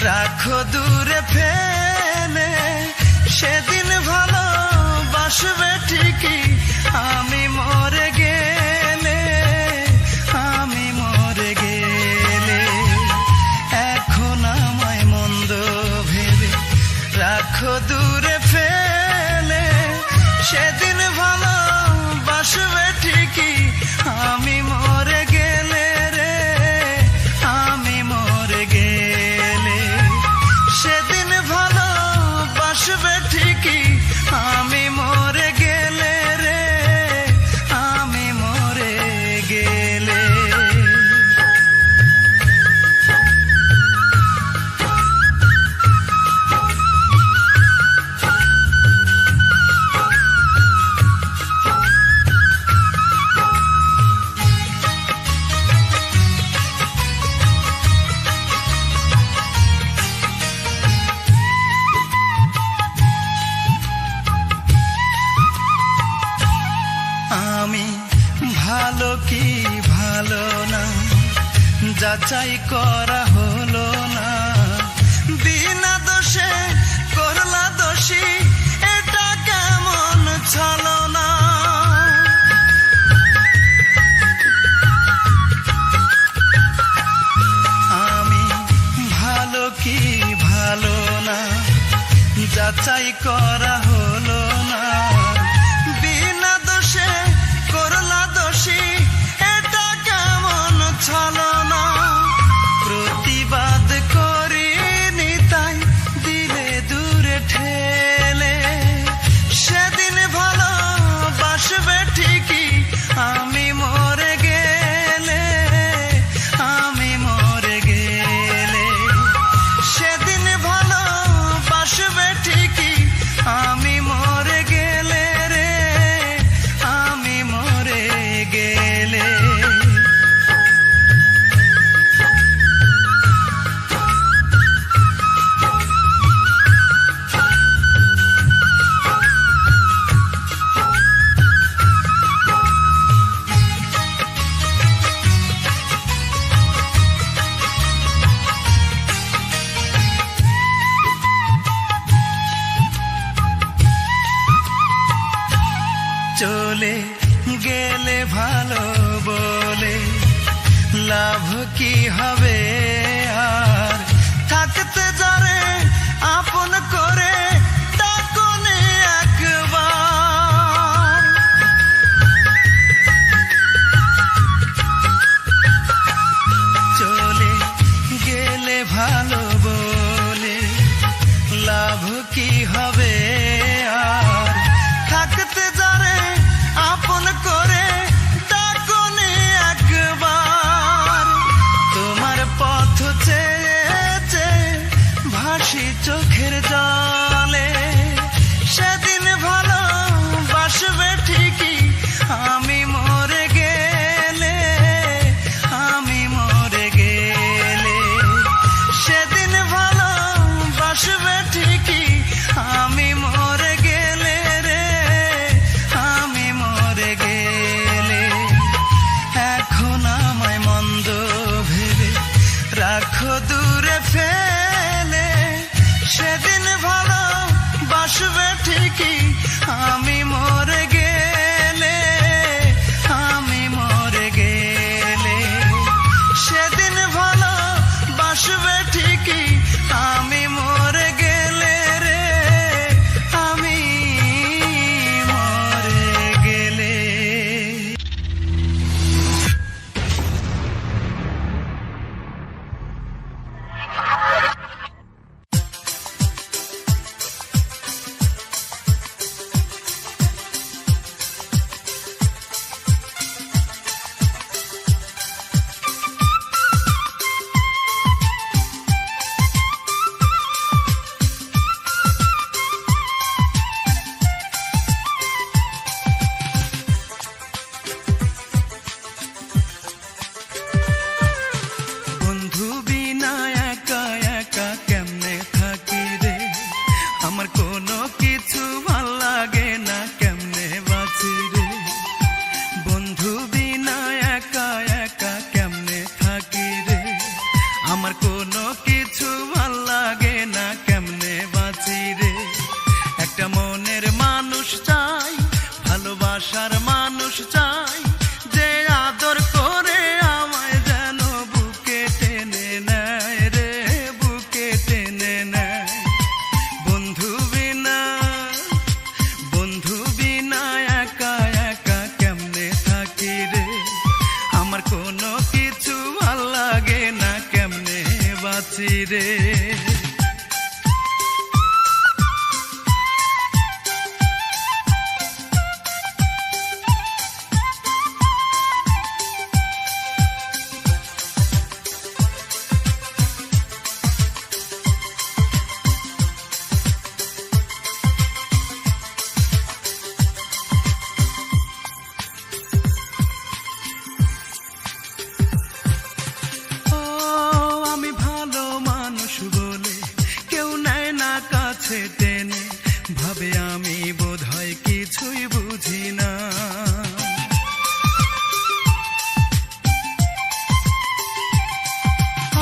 রাখো দূরে ফেলে, সেদিন ভালোবাসবে ঠিকই আমি মরে গেলে, আমি মরে গেলে। এখন আমায় মন্দ ভেবে রাখো দূরে ফেলে, সেদিন ভালোবাসবে ঠিকই আমি মরে গেলে রে, আমি মরে গেলে। সেদিন ভালোবাসবে ঠিকই আমি মরে গেলে রে, আমি মরে গেলে। আমি ভালো কি ভালো না যাচাই করা হলো না, বিনা দোষে করলা দোষী, এটা কেমন ছলনা। আমি ভালো কি ভালো না যাচাই করা হলো না, বিনা দোষে করলা দোষী, এটা কেমন ছলনা। প্রতিবাদ করিনি তাই দিলে দূরে ঠেলে, সেদিন ভালোবাসবে ঠিকই আমি মরে গেলে, আমি মরে গেলে। সেদিন ভালোবাসবে ঠিকই আমি মরে গেলে রে, আমি মরে গেলে। চলে গেলে ভালো বলে লাভ কি হবে আর, থাকতে যারে আপন করে ডাকনে একবার। চলে গেলে ভালো বলে লাভ কি হবে আর, থাকতে যারে আপন করে ডাকনে একবার। তোমার পথ চেয়ে ভাসি চোখের জলে, সেদিন ভালোবাসবে ঠিকই আমি মরে গেলে, আমি মরে গেলে। সেদিন ভালোবাসবে ঠিকই আমি মরে গেলে রে, আমি মরে গেলে। এখন আমায় মন্দ ভেবে রাখো দূরে ফেলে, সেদিন ভালোবাসবে ঠিকই আমি মরে গেলে, আমি মরে গেলে। সেদিন ভালোবাসবে ঠিকই আমি মরে গেলে রে, আমি মরে গেলে। আমার কোনো কিছু ভাল বাঁচি রে। টেনে ভাবে আমি বোধহয় কিছুই বুঝি না।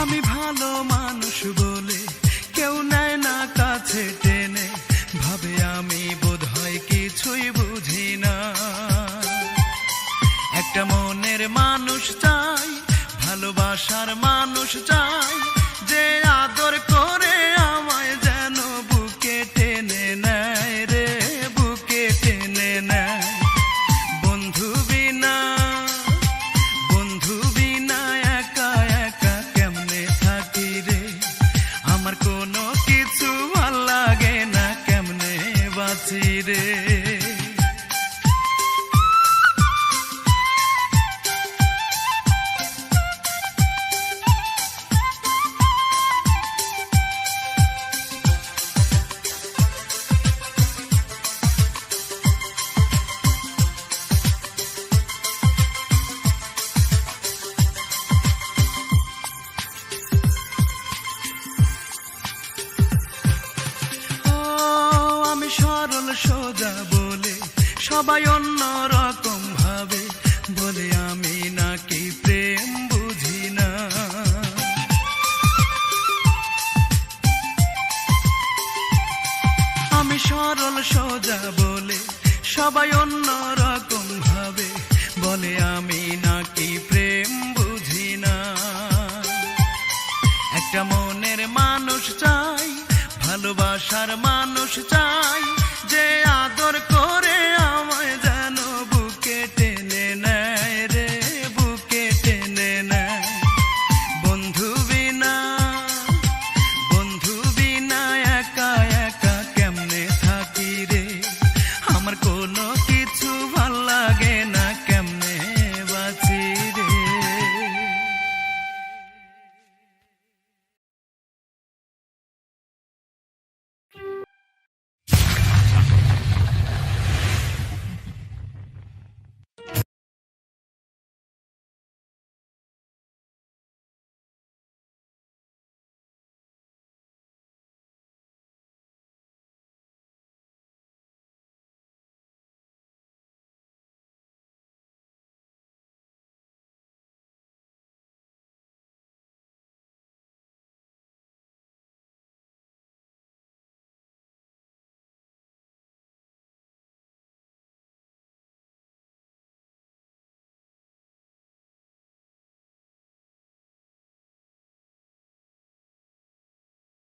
আমি ভালো মানুষ বলে কেউ নেয় না কাছে টেনে, ভাবে আমি বোধহয় কিছুই বুঝি না। একটা মনের মানুষ চাই, ভালোবাসার মানুষ চাই, যে আদর করে আমায় যেন বুকে টেনে নেয় রে, বুকে টেনে নেয়। বন্ধু বিনা একা একা কেমনে থাকি রে, আমার কোনো কিছু ভাল লাগে না, কেমনে বাঁচি রে। সরল সোজা বলে সবাই অন্য রকম ভাবে, বলে আমি নাকি প্রেম বুঝি না। আমি সরল সোজা বলে সবাই অন্য রকম ভাবে, বলে আমি নাকি প্রেম বুঝি না। একটা মনের মানুষ চাই, ভালোবাসার মানুষ চাই, যে আদর